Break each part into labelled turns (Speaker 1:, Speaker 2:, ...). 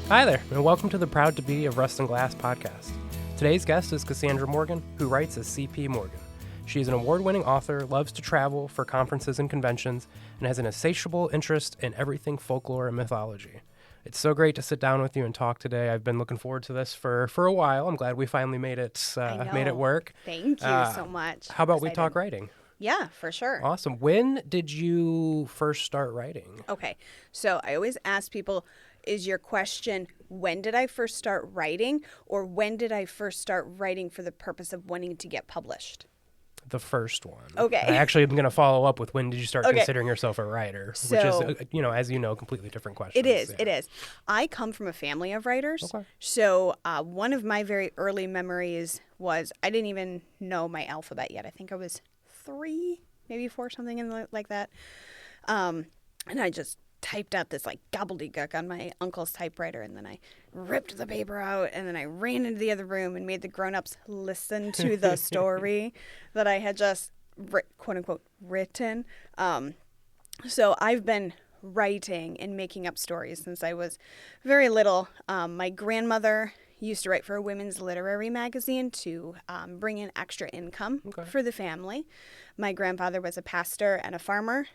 Speaker 1: Hi there, and welcome to the Proud to Be of Rust and Glass podcast. Today's guest is Cassandra Morgan, who writes as C.P. Morgan. She is an award-winning author, loves to travel for conferences and conventions, and has an insatiable interest in everything folklore and mythology. It's so great to sit down with you and talk today. I've been looking forward to this for a while. I'm glad we finally made it work.
Speaker 2: Thank you so much.
Speaker 1: How about we talk writing?
Speaker 2: Yeah, for sure.
Speaker 1: Awesome. When did you first start writing?
Speaker 2: Okay, so I always ask people, is your question, when did I first start writing, or when did I first start writing for the purpose of wanting to get published?
Speaker 1: The first one.
Speaker 2: Okay.
Speaker 1: I actually am going to follow up with when did you start considering yourself a writer, which is, as you know, completely different question.
Speaker 2: It is. I come from a family of writers.
Speaker 1: Okay.
Speaker 2: So one of my very early memories was I didn't even know my alphabet yet. I think I was 3, maybe 4, something like that. And I just typed out this like gobbledygook on my uncle's typewriter, and then I ripped the paper out, and then I ran into the other room and made the grown-ups listen to the story that I had just quote unquote written. So I've been writing and making up stories since I was very little. My grandmother used to write for a women's literary magazine to bring in extra income for the family. My grandfather was a pastor and a farmer.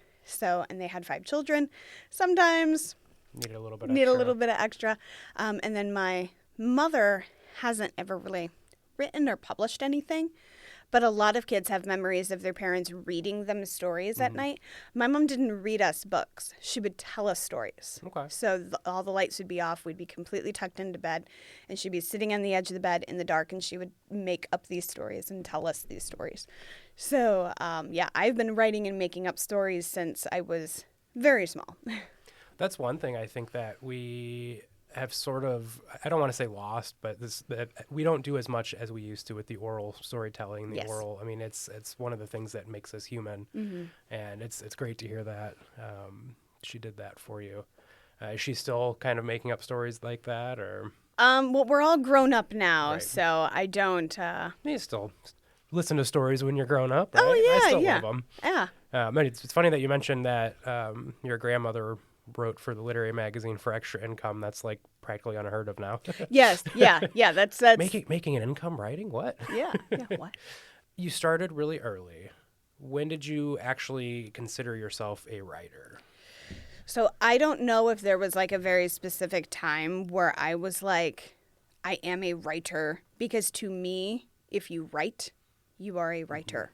Speaker 2: And they had 5 children. Sometimes
Speaker 1: need a little bit of
Speaker 2: extra. And then my mother hasn't ever really written or published anything. But a lot of kids have memories of their parents reading them stories at night. My mom didn't read us books. She would tell us stories.
Speaker 1: Okay.
Speaker 2: So all the lights would be off. We'd be completely tucked into bed. And she'd be sitting on the edge of the bed in the dark. And she would make up these stories and tell us these stories. So, I've been writing and making up stories since I was very small.
Speaker 1: That's one thing I think that we have sort of, I don't want to say lost, but we don't do as much as we used to with the oral storytelling, oral. I mean, it's one of the things that makes us human, and it's great to hear that she did that for you. Is she still kind of making up stories like that, or?
Speaker 2: Well, we're all grown up now,
Speaker 1: right.
Speaker 2: So I don't.
Speaker 1: You still listen to stories when you're grown up, right?
Speaker 2: Oh yeah,
Speaker 1: I still love them.
Speaker 2: Yeah.
Speaker 1: It's funny that you mentioned that your grandmother wrote for the literary magazine for extra income. That's like practically unheard of now.
Speaker 2: Yes. Yeah. That's
Speaker 1: making an income writing. What?
Speaker 2: Yeah. What?
Speaker 1: You started really early. When did you actually consider yourself a writer?
Speaker 2: So I don't know if there was like a very specific time where I was like, I am a writer, because to me, if you write, you are a writer.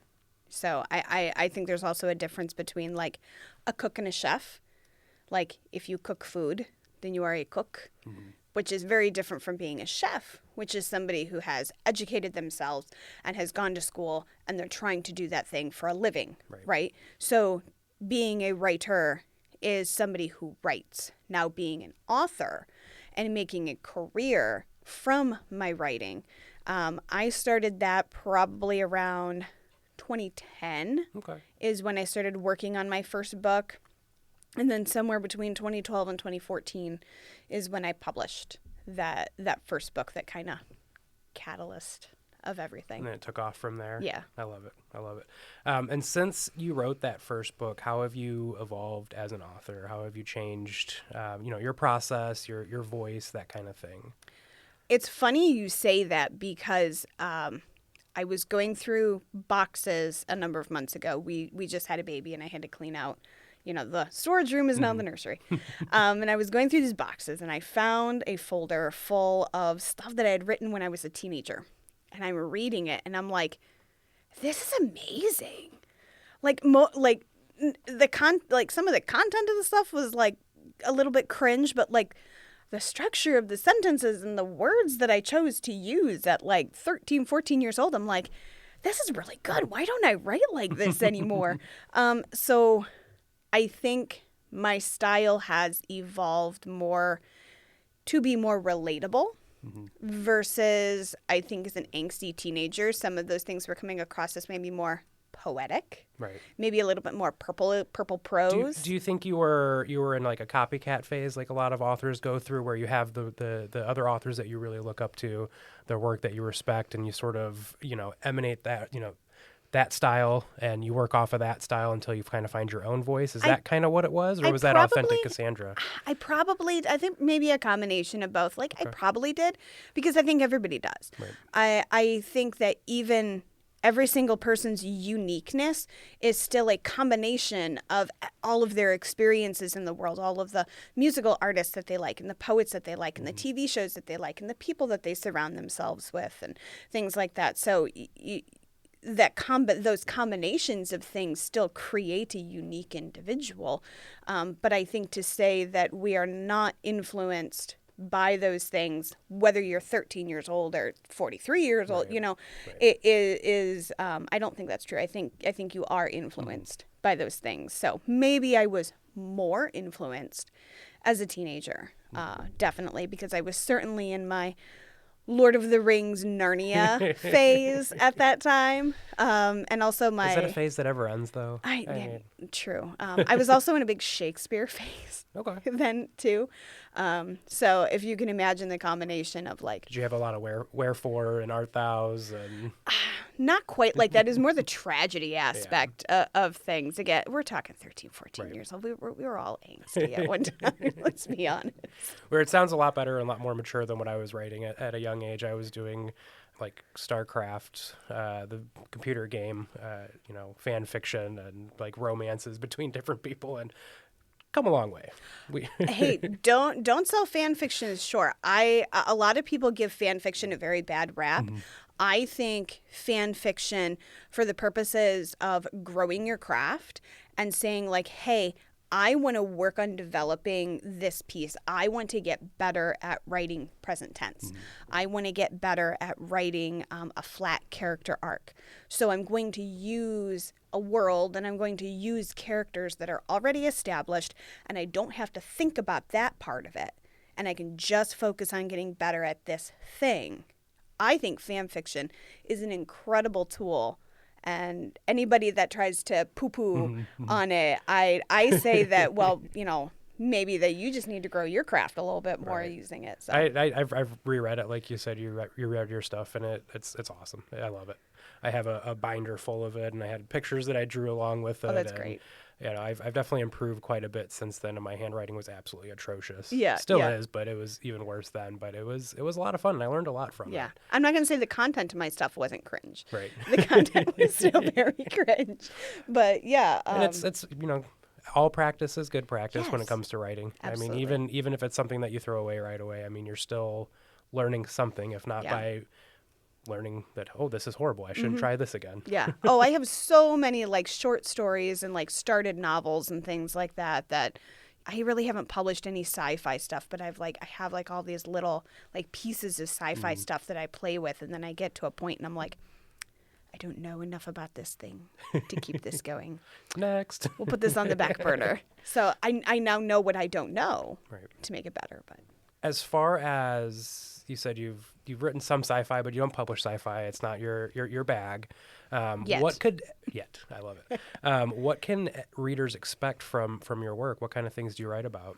Speaker 2: So I think there's also a difference between like a cook and a chef. Like if you cook food, then you are a cook, which is very different from being a chef, which is somebody who has educated themselves and has gone to school and they're trying to do that thing for a living, right? So being a writer is somebody who writes. Now being an author and making a career from my writing, I started that probably around 2010 is when I started working on my first book. And then somewhere between 2012 and 2014 is when I published that first book, that kind of catalyst of everything.
Speaker 1: And then it took off from there.
Speaker 2: Yeah.
Speaker 1: I love it. And since you wrote that first book, how have you evolved as an author? How have you changed, your process, your voice, that kind of thing?
Speaker 2: It's funny you say that because I was going through boxes a number of months ago. We just had a baby and I had to clean out. The storage room is now the nursery. And I was going through these boxes and I found a folder full of stuff that I had written when I was a teenager. And I'm reading it and I'm like, this is amazing. Like some of the content of the stuff was like a little bit cringe, but like the structure of the sentences and the words that I chose to use at like 13, 14 years old, I'm like, this is really good. Why don't I write like this anymore? So I think my style has evolved more to be more relatable versus I think as an angsty teenager, some of those things were coming across as maybe more poetic,
Speaker 1: right?
Speaker 2: Maybe a little bit more purple prose.
Speaker 1: Do you think you were in like a copycat phase, like a lot of authors go through, where you have the other authors that you really look up to, their work that you respect, and you sort of emanate that that style and you work off of that style until you kind of find your own voice? Is that kind of what it was? Or was that authentic Cassandra?
Speaker 2: I think maybe a combination of both. Like, I probably did, because I think everybody does.
Speaker 1: Right.
Speaker 2: I think that even every single person's uniqueness is still a combination of all of their experiences in the world, all of the musical artists that they like and the poets that they like and the TV shows that they like and the people that they surround themselves with and things like that. So those combinations of things still create a unique individual. But I think to say that we are not influenced by those things, whether you're 13 years old or 43 years old, it is I don't think that's true. I think you are influenced by those things. So maybe I was more influenced as a teenager, definitely, because I was certainly in my Lord of the Rings Narnia phase at that time. And also my...
Speaker 1: Is that a phase that ever ends, though?
Speaker 2: True. I was also in a big Shakespeare phase then, too. So if you can imagine the combination of like...
Speaker 1: Did you have a lot of wherefore and art thous and...
Speaker 2: Not quite like that. It's more the tragedy aspect of things. Again, we're talking 13, 14 years old. We were all angsty at one time, let's be honest.
Speaker 1: Where it sounds a lot better and a lot more mature than what I was writing at a young age. I was doing like StarCraft, the computer game, fan fiction and like romances between different people, and come a long way.
Speaker 2: Hey, don't sell fan fiction short. A lot of people give fan fiction a very bad rap. Mm-hmm. I think fan fiction, for the purposes of growing your craft and saying like, hey, I want to work on developing this piece. I want to get better at writing present tense. Mm-hmm. I want to get better at writing a flat character arc. So I'm going to use a world and I'm going to use characters that are already established, and I don't have to think about that part of it. And I can just focus on getting better at this thing. I think fan fiction is an incredible tool, and anybody that tries to poo-poo on it, I say that, well, maybe that you just need to grow your craft a little bit more using it. So
Speaker 1: I've reread it, like you said, you read your stuff, and it's awesome. I love it. I have a binder full of it, and I had pictures that I drew along with it.
Speaker 2: Oh, that's great.
Speaker 1: I've definitely improved quite a bit since then, and my handwriting was absolutely atrocious.
Speaker 2: Yeah,
Speaker 1: still is, but it was even worse then. But it was a lot of fun, and I learned a lot from it.
Speaker 2: Yeah, I'm not going to say the content of my stuff wasn't cringe.
Speaker 1: Right.
Speaker 2: The content was still very cringe, but yeah.
Speaker 1: And it's all practice is good practice when it comes to writing.
Speaker 2: Absolutely.
Speaker 1: I mean, even if it's something that you throw away right away, I mean, you're still learning something, if not by learning that, oh, this is horrible, I shouldn't try this again.
Speaker 2: Yeah. Oh, I have so many like short stories and like started novels and things like that I really haven't published any sci-fi stuff, but I have all these little like pieces of sci-fi stuff that I play with, and then I get to a point and I'm like, I don't know enough about this thing to keep this going.
Speaker 1: Next.
Speaker 2: We'll put this on the back burner. So I now know what I don't know to make it better. But
Speaker 1: as far as you said, you've written some sci-fi, but you don't publish sci-fi. It's not your bag.
Speaker 2: Yet.
Speaker 1: I love it. What can readers expect from your work? What kind of things do you write about?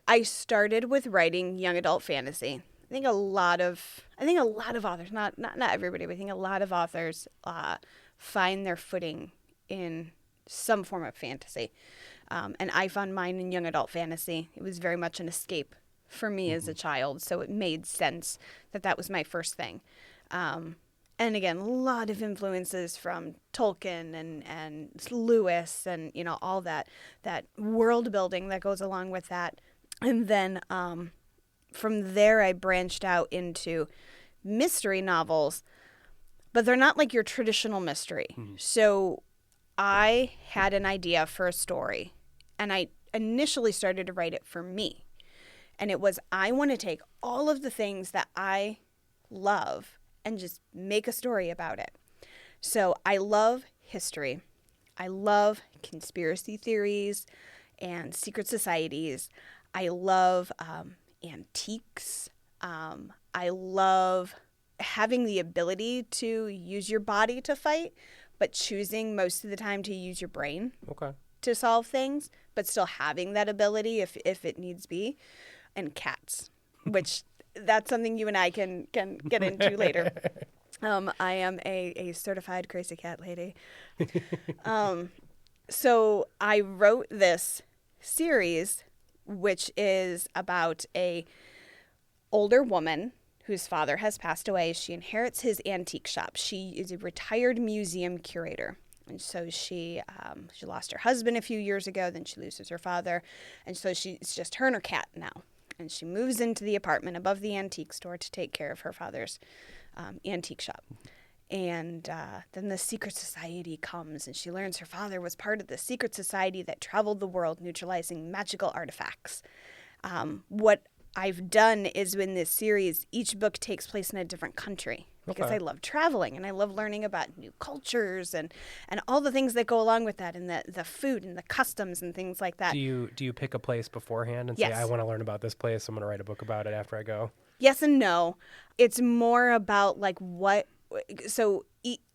Speaker 2: I started with writing young adult fantasy. I think a lot of authors, not everybody, but I think a lot of authors find their footing in some form of fantasy. And I found mine in young adult fantasy. It was very much an escape for me as a child, so it made sense that was my first thing. And again, a lot of influences from Tolkien and Lewis and all that world building that goes along with that. And then from there I branched out into mystery novels, but they're not like your traditional mystery. So I had an idea for a story, and I initially started to write it for me. And it was, I want to take all of the things that I love and just make a story about it. So I love history. I love conspiracy theories and secret societies. I love antiques. I love having the ability to use your body to fight, but choosing most of the time to use your brain to solve things, but still having that ability if it needs be. And cats, which that's something you and I can get into later. I am a certified crazy cat lady. So I wrote this series, which is about a older woman whose father has passed away. She inherits his antique shop. She is a retired museum curator. And so she lost her husband a few years ago. Then she loses her father. And so it's just her and her cat now. And she moves into the apartment above the antique store to take care of her father's antique shop. And then the secret society comes, and she learns her father was part of the secret society that traveled the world neutralizing magical artifacts. What I've done is in this series, each book takes place in a different country because I love traveling and I love learning about new cultures and all the things that go along with that, and the food and the customs and things like that.
Speaker 1: Do you pick a place beforehand and
Speaker 2: Yes.
Speaker 1: say, I want to learn about this place, I'm going to write a book about it after I go?
Speaker 2: Yes and no. It's more about like what. So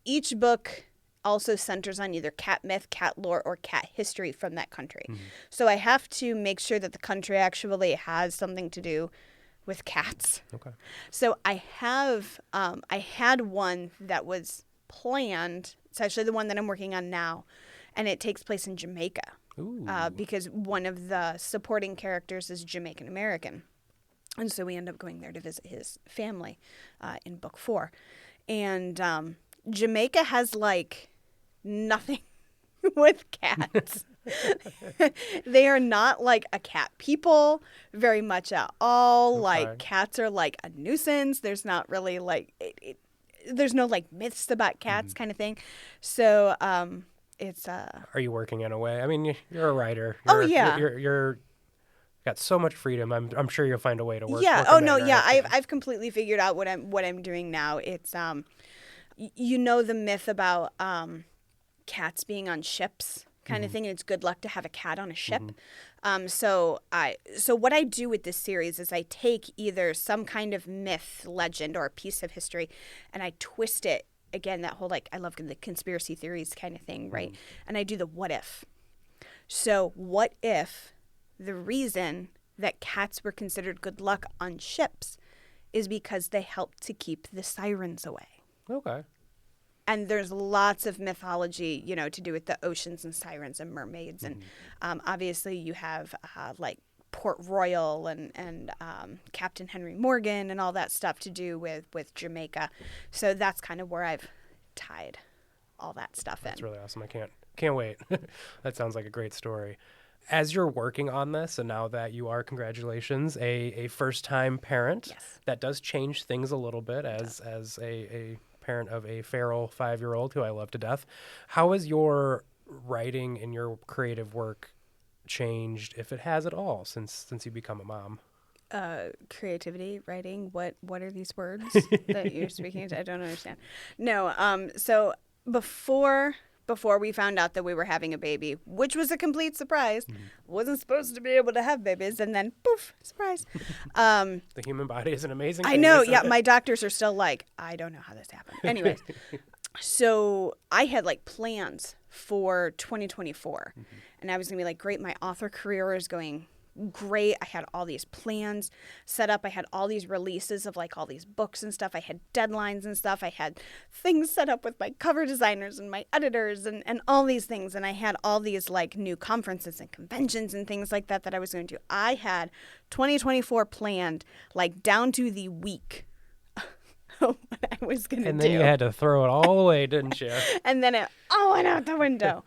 Speaker 2: each book also centers on either cat myth, cat lore, or cat history from that country. Mm-hmm. So I have to make sure that the country actually has something to do with cats. Okay. So I had one that was planned. It's actually the one that I'm working on now, and it takes place in Jamaica. Ooh. Because one of the supporting characters is Jamaican American. And so we end up going there to visit his family in book 4. And Jamaica has like nothing with cats. They are not like a cat people very much at all. Okay. Like cats are like a nuisance. There's not really like there's no like myths about cats kind of thing. So it's
Speaker 1: Are you working in a way? I mean, you're a writer. You're got so much freedom. I'm sure you'll find a way to work.
Speaker 2: Yeah.
Speaker 1: Work
Speaker 2: I've completely figured out what I'm doing now. It's the myth about cats being on ships kind of thing, and it's good luck to have a cat on a ship. Mm-hmm. So what I do with this series is I take either some kind of myth, legend, or a piece of history, and I twist it. Again, that whole I love the conspiracy theories kind of thing, right? Mm-hmm. And I do the what if. So what if the reason that cats were considered good luck on ships is because they helped to keep the sirens away. Okay. And there's lots of mythology, to do with the oceans and sirens and mermaids. And obviously you have Port Royal and Captain Henry Morgan and all that stuff to do with Jamaica. So that's kind of where I've tied all that stuff in.
Speaker 1: That's really awesome. I can't wait. That sounds like a great story. As you're working on this, and now that you are, congratulations, a first-time parent, yes. That does change things a little bit as a parent of a feral 5-year-old who I love to death. How has your writing and your creative work changed, if it has at all, since you become a mom?
Speaker 2: Creativity, writing, what are these words that you're speaking to? I don't understand. No, so before we found out that we were having a baby, which was a complete surprise. Mm-hmm. Wasn't supposed to be able to have babies, and then poof, surprise.
Speaker 1: The human body is an amazing thing.
Speaker 2: I know, yeah. My doctors are still like, I don't know how this happened. Anyways, so I had plans for 2024, and I was gonna be great. My author career is going great. I had all these plans set up. I had all these releases of all these books and stuff. I had deadlines and stuff. I had things set up with my cover designers and my editors and all these things. And I had all these new conferences and conventions and things like that I was going to do. I had 2024 planned down to the week what I was going to do.
Speaker 1: And then you had to throw it all away, didn't you?
Speaker 2: And then it all went out the window.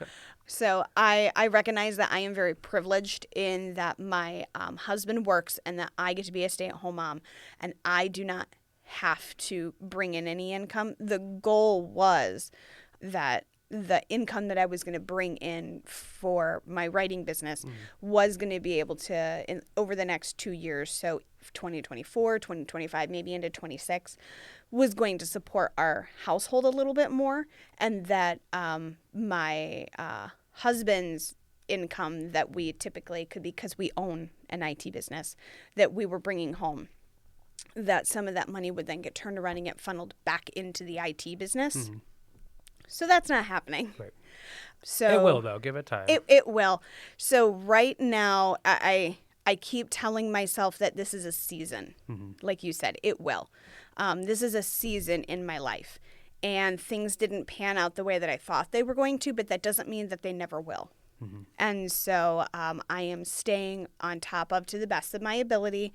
Speaker 2: So I recognize that I am very privileged in that my husband works and that I get to be a stay-at-home mom, and I do not have to bring in any income. The goal was that the income that I was going to bring in for my writing business was going to be able to, over the next 2 years, so 2024, 2025, maybe into 26, was going to support our household a little bit more, and that my husband's income that we typically could, because we own an IT business, that we were bringing home, that some of that money would then get turned around and get funneled back into the IT business. Mm-hmm. So that's not happening. Right. So
Speaker 1: it will, though. Give it time.
Speaker 2: It will. So right now, I keep telling myself that this is a season. Mm-hmm. Like you said, it will. This is a season in my life, and things didn't pan out the way that I thought they were going to, but that doesn't mean that they never will. Mm-hmm. And so I am staying on top of, to the best of my ability,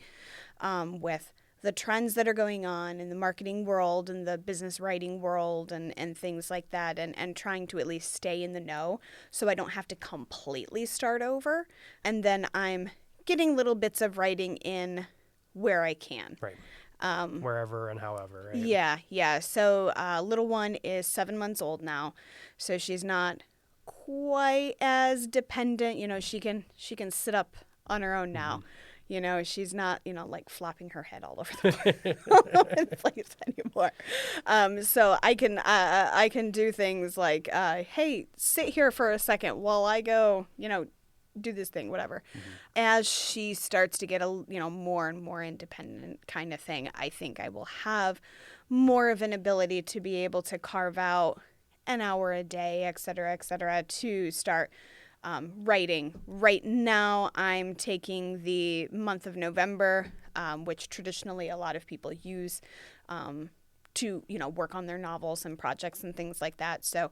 Speaker 2: with the trends that are going on in the marketing world and the business writing world and things like that, and trying to at least stay in the know so I don't have to completely start over. And then I'm getting little bits of writing in where I can.
Speaker 1: Right. Wherever and however. Right?
Speaker 2: Yeah. So little one is 7 months old now, so she's not quite as dependent. She can sit up on her own now. Mm-hmm. She's not, like flopping her head all over the place anymore. So I can do things like, hey, sit here for a second while I go, do this thing, whatever. Mm-hmm. As she starts to get more and more independent kind of thing, I think I will have more of an ability to be able to carve out an hour a day, et cetera, to start writing. Right now, I'm taking the month of November, which traditionally a lot of people use to, work on their novels and projects and things like that. So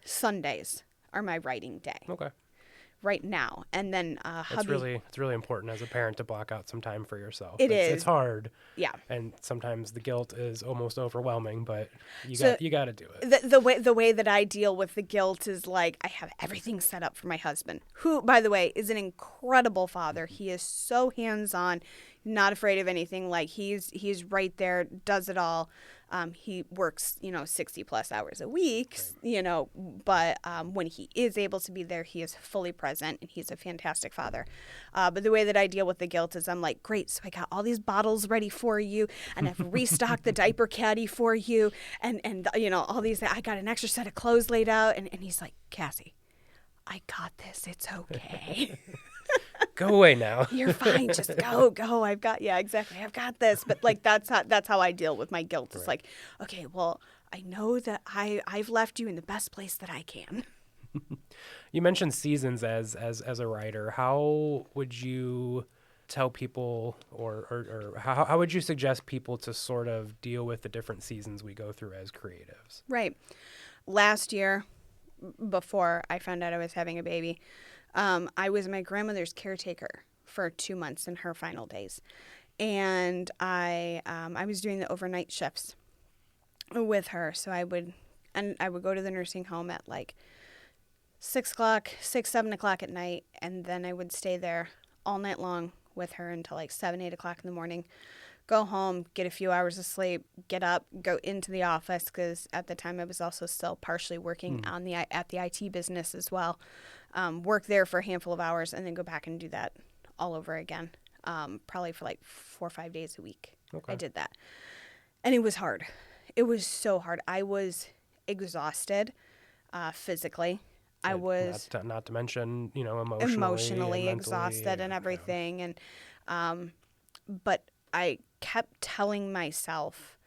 Speaker 2: Sundays are my writing day.
Speaker 1: Okay.
Speaker 2: Right now. And then hubby...
Speaker 1: It's really important as a parent to block out some time for yourself.
Speaker 2: It's
Speaker 1: hard.
Speaker 2: Yeah.
Speaker 1: And sometimes the guilt is almost overwhelming, but you got to do
Speaker 2: it. The way that I deal with the guilt is like I have everything set up for my husband, who, by the way, is an incredible father. He is so hands-on, not afraid of anything. Like he's right there, does it all. He works, 60 plus hours a week, right. But when he is able to be there, he is fully present, and he's a fantastic father. But the way that I deal with the guilt is I'm like, great, so I got all these bottles ready for you, and I've restocked the diaper caddy for you, and all these, I got an extra set of clothes laid out, and he's like, Cassie, I got this, it's okay.
Speaker 1: Go away now.
Speaker 2: You're fine. Just go. I've got this. But like that's how I deal with my guilt. It's
Speaker 1: right.
Speaker 2: Like, okay, well, I know that I've left you in the best place that I can.
Speaker 1: You mentioned seasons as a writer. How would you tell people, or how would you suggest people to sort of deal with the different seasons we go through as creatives?
Speaker 2: Right. Last year, before I found out I was having a baby, I was my grandmother's caretaker for 2 months in her final days. And I was doing the overnight shifts with her. So I would go to the nursing home at like 6, 7 o'clock at night. And then I would stay there all night long with her until like 7, 8 o'clock in the morning. Go home, get a few hours of sleep, get up, go into the office, because at the time I was also still partially working at the IT business as well. Work there for a handful of hours and then go back and do that all over again, probably for like 4 or 5 days a week. Okay. I did that. And it was hard. It was so hard. I was exhausted physically. I was...
Speaker 1: Not to mention,
Speaker 2: emotionally exhausted and everything. And but I kept telling myself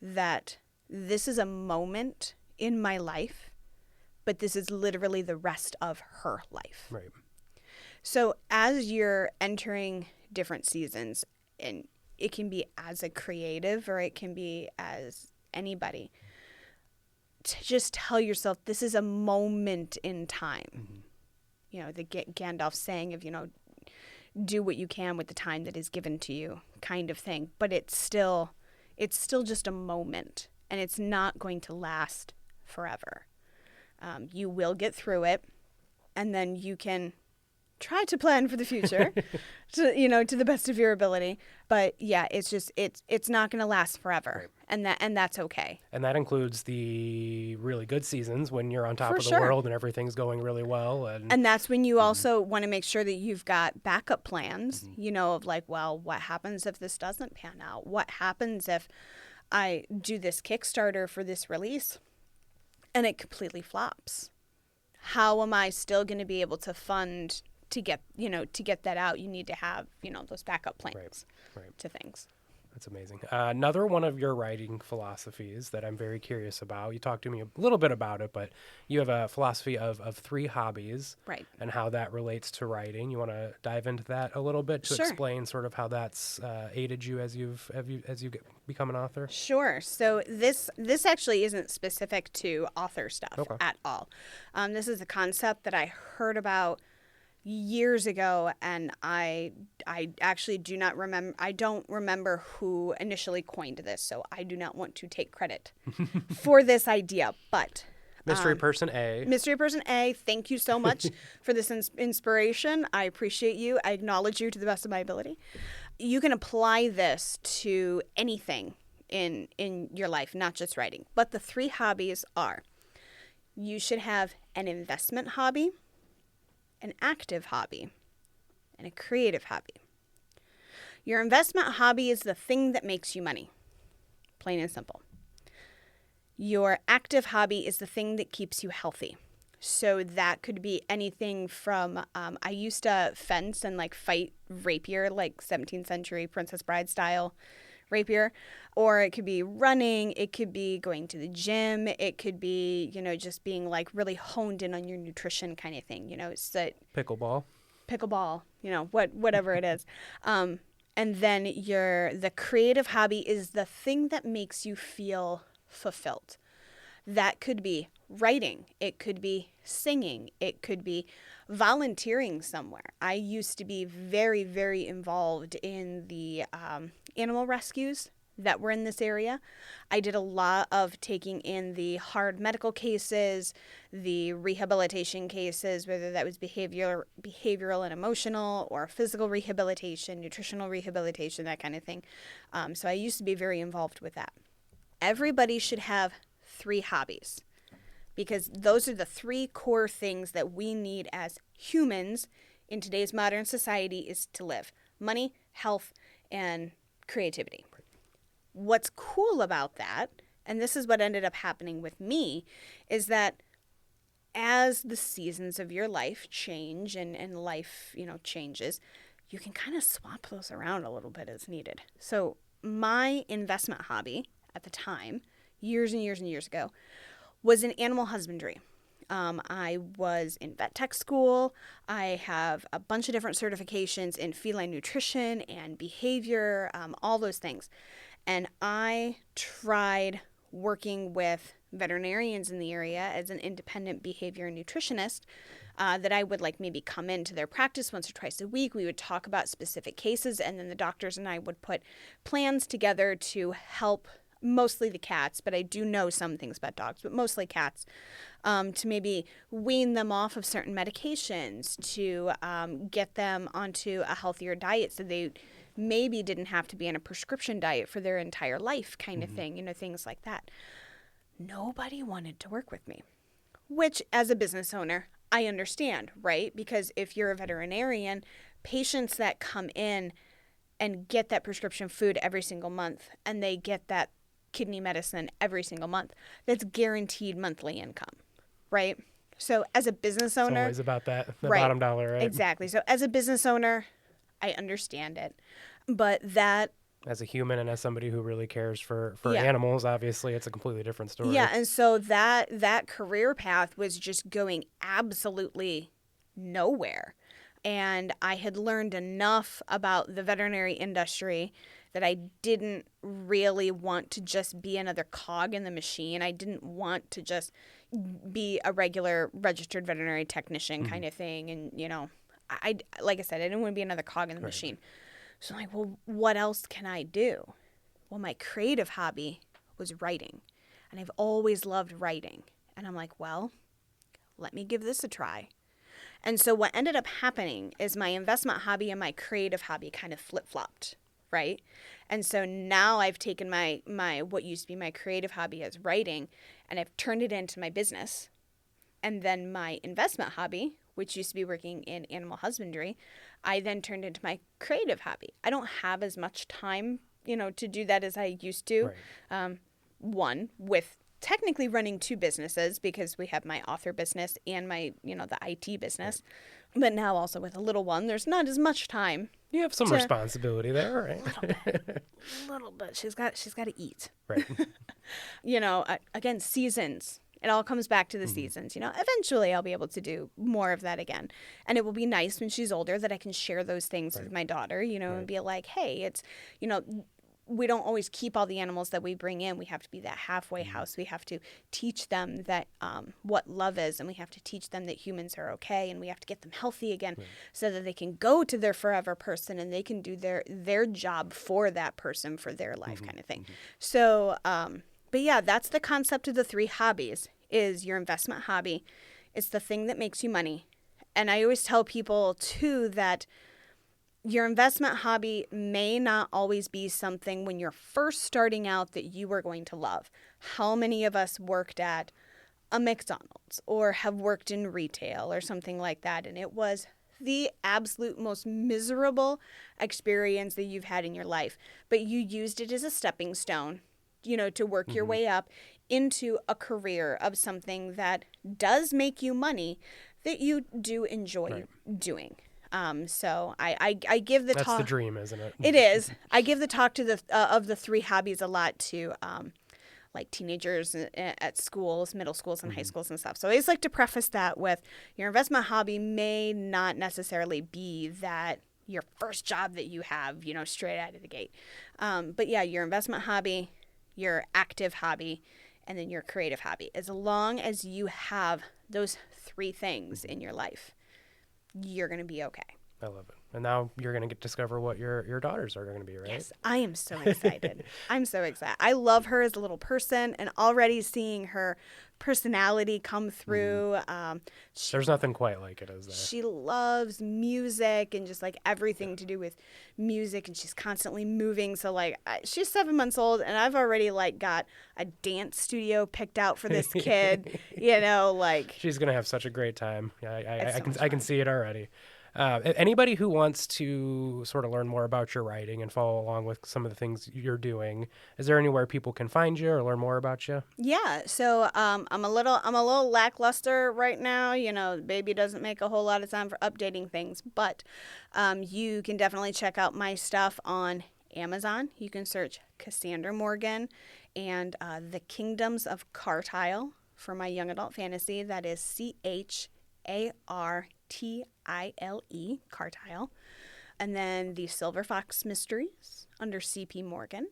Speaker 2: that this is a moment in my life, but this is literally the rest of her life.
Speaker 1: Right.
Speaker 2: So as you're entering different seasons, and it can be as a creative or it can be as anybody, to just tell yourself this is a moment in time. Mm-hmm. The Gandalf saying of, do what you can with the time that is given to you kind of thing. But it's still just a moment, and it's not going to last forever. You will get through it, and then you can try to plan for the future to the best of your ability. But yeah, it's not going to last forever. Right. And that's okay.
Speaker 1: And that includes the really good seasons when you're on top of the world and everything's going really well.
Speaker 2: And that's when you also want to make sure that you've got backup plans, of like, well, what happens if this doesn't pan out? What happens if I do this Kickstarter for this release and it completely flops? How am I still going to be able to fund to get that out? You need to have, those backup plans to things.
Speaker 1: That's amazing. Another one of your writing philosophies that I'm very curious about. You talked to me a little bit about it, but you have a philosophy of 3 hobbies,
Speaker 2: Right.
Speaker 1: and how that relates to writing. You want to dive into that a little bit to
Speaker 2: Sure.
Speaker 1: explain sort of how that's aided you as you become an author?
Speaker 2: Sure. So this actually isn't specific to author stuff at all. This is a concept that I heard about years ago, and I actually do not remember. I don't remember who initially coined this, so I do not want to take credit for this idea. But
Speaker 1: Mystery Person A,
Speaker 2: thank you so much for this inspiration. I appreciate you. I acknowledge you to the best of my ability. You can apply this to anything in your life, not just writing. But the 3 hobbies are: you should have an investment hobby, an active hobby, and a creative hobby. Your investment hobby is the thing that makes you money, plain and simple. Your active hobby is the thing that keeps you healthy. So that could be anything from, I used to fence and like fight rapier, like 17th century Princess Bride style rapier, or it could be running, it could be going to the gym, it could be, just being like really honed in on your nutrition kind of thing, it's that
Speaker 1: pickleball,
Speaker 2: whatever it is. And then the creative hobby is the thing that makes you feel fulfilled. That could be writing, it could be singing, it could be volunteering somewhere. I used to be very, very involved in the animal rescues that were in this area. I did a lot of taking in the hard medical cases, the rehabilitation cases, whether that was behavioral and emotional, or physical rehabilitation, nutritional rehabilitation, that kind of thing. So I used to be very involved with that. Everybody should have 3 hobbies, because those are the 3 core things that we need as humans in today's modern society is to live: money, health, and creativity. What's cool about that, and this is what ended up happening with me, is that as the seasons of your life change and life, changes, you can kind of swap those around a little bit as needed. So my investment hobby at the time, years and years and years ago, was in animal husbandry. I was in vet tech school. I have a bunch of different certifications in feline nutrition and behavior, all those things. And I tried working with veterinarians in the area as an independent behavior nutritionist, that I would maybe come into their practice once or twice a week. We would talk about specific cases, and then the doctors and I would put plans together to help mostly the cats, but I do know some things about dogs, but mostly cats, to maybe wean them off of certain medications, to get them onto a healthier diet so they maybe didn't have to be on a prescription diet for their entire life kind of thing, things like that. Nobody wanted to work with me, which as a business owner, I understand, right? Because if you're a veterinarian, patients that come in and get that prescription food every single month, and they get that kidney medicine every single month, that's guaranteed monthly income, right? So as a business owner,
Speaker 1: it's always about that, the
Speaker 2: right,
Speaker 1: bottom dollar, right?
Speaker 2: Exactly. So as a business owner, I understand it, but that,
Speaker 1: as a human and as somebody who really cares for
Speaker 2: Yeah.
Speaker 1: animals, obviously it's a completely different story.
Speaker 2: Yeah, and so that career path was just going absolutely nowhere. And I had learned enough about the veterinary industry that I didn't really want to just be another cog in the machine. I didn't want to just be a regular registered veterinary technician kind of thing. And, I like I said, I didn't want to be another cog in the machine. So I'm like, well, what else can I do? Well, my creative hobby was writing. And I've always loved writing. And I'm like, well, let me give this a try. And so what ended up happening is my investment hobby and my creative hobby kind of flip-flopped, right? And so now I've taken my what used to be my creative hobby as writing, and I've turned it into my business. And then my investment hobby, which used to be working in animal husbandry, I then turned into my creative hobby. I don't have as much time, to do that as I used to.
Speaker 1: Right.
Speaker 2: One, with technically running 2 businesses, because we have my author business and my, the IT business. Right. But now also with a little one, there's not as much time
Speaker 1: You have some responsibility there, right?
Speaker 2: A little bit. She's got to eat.
Speaker 1: Right.
Speaker 2: Again, seasons. It all comes back to the seasons. Eventually I'll be able to do more of that again. And it will be nice when she's older that I can share those things with my daughter, and be like, hey, it's, we don't always keep all the animals that we bring in. We have to be that halfway house. We have to teach them that what love is, and we have to teach them that humans are okay, and we have to get them healthy again so that they can go to their forever person and they can do their job for that person for their life kind of thing. So, but yeah, that's the concept of the 3 hobbies. Is your investment hobby. It's the thing that makes you money. And I always tell people too that your investment hobby may not always be something when you're first starting out that you are going to love. How many of us worked at a McDonald's or have worked in retail or something like that, and it was the absolute most miserable experience that you've had in your life, but you used it as a stepping stone, to work your way up into a career of something that does make you money that you do enjoy doing. So I give the talk.
Speaker 1: That's the dream, isn't it?
Speaker 2: It is. I give the talk to of the 3 hobbies a lot to like teenagers at schools, middle schools and high schools and stuff. So I always like to preface that with your investment hobby may not necessarily be that your first job that you have, straight out of the gate. But yeah, your investment hobby, your active hobby, and then your creative hobby. As long as you have those 3 things in your life, you're going to be okay.
Speaker 1: I love it. And now you're going to discover what your daughters are going to be, right?
Speaker 2: Yes, I am so excited. I'm so excited. I love her as a little person, and already seeing her personality come through.
Speaker 1: There's nothing quite like it, is there?
Speaker 2: She loves music and just like everything to do with music, and she's constantly moving. So like she's 7 months old, and I've already like got a dance studio picked out for this kid. Like
Speaker 1: she's gonna have such a great time. I can see it already. Anybody who wants to sort of learn more about your writing and follow along with some of the things you're doing, is there anywhere people can find you or learn more about you?
Speaker 2: Yeah, so I'm a little lackluster right now. The baby doesn't make a whole lot of time for updating things, but you can definitely check out my stuff on Amazon. You can search Cassandra Morgan and The Kingdoms of Cartile for my young adult fantasy. That is CHARTILE, Cartile. And then the Silver Fox Mysteries under C.P. Morgan.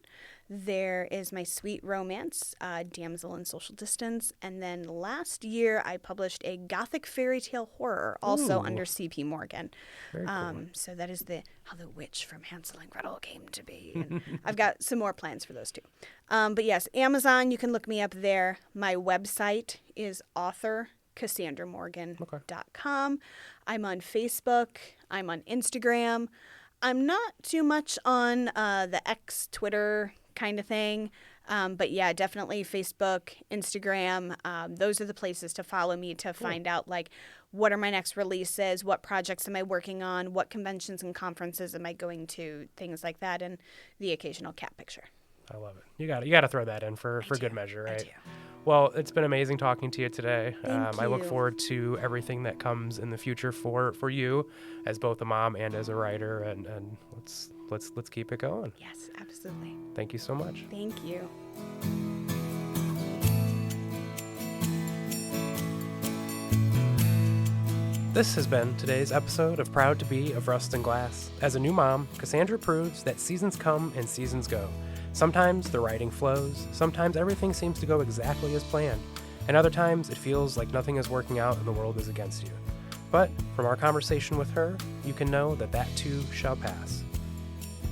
Speaker 2: There is my sweet romance, Damsel in Social Distance. And then last year I published a gothic fairy tale horror also under C.P. Morgan.
Speaker 1: Very cool.
Speaker 2: So that is how the witch from Hansel and Gretel came to be. And I've got some more plans for those too. But yes, Amazon, you can look me up there. My website is CassandраMorgan.com. I'm on Facebook. I'm on Instagram. I'm not too much on the X, Twitter kind of thing. But yeah, definitely Facebook, Instagram. Those are the places to follow me to find out like what are my next releases, what projects am I working on, what conventions and conferences am I going to, things like that, and the occasional cat picture.
Speaker 1: I love it. You got to throw that in for good measure, right?
Speaker 2: I do.
Speaker 1: Well, it's been amazing talking to you today.
Speaker 2: Thank
Speaker 1: I look
Speaker 2: you.
Speaker 1: forward to everything that comes in the future for you as both a mom and as a writer, and let's keep it going.
Speaker 2: Yes, absolutely.
Speaker 1: Thank you so much.
Speaker 2: Thank you.
Speaker 1: This has been today's episode of Proud to Be of Rust and Glass. As a new mom, Cassandra proves that seasons come and seasons go. Sometimes the writing flows, sometimes everything seems to go exactly as planned, and other times it feels like nothing is working out and the world is against you. But from our conversation with her, you can know that too shall pass.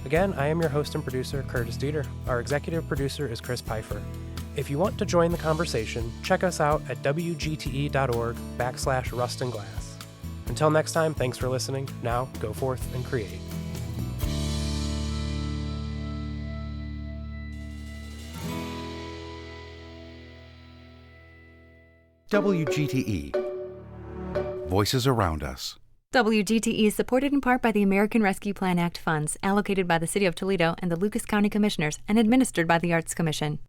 Speaker 1: Again, I am your host and producer, Curtis Dieter. Our executive producer is Chris Pfeiffer. If you want to join the conversation, check us out at wgte.org/rustandglass. Until next time, thanks for listening. Now, go forth and create.
Speaker 3: WGTE. Voices around us.
Speaker 4: WGTE is supported in part by the American Rescue Plan Act funds allocated by the City of Toledo and the Lucas County Commissioners and administered by the Arts Commission.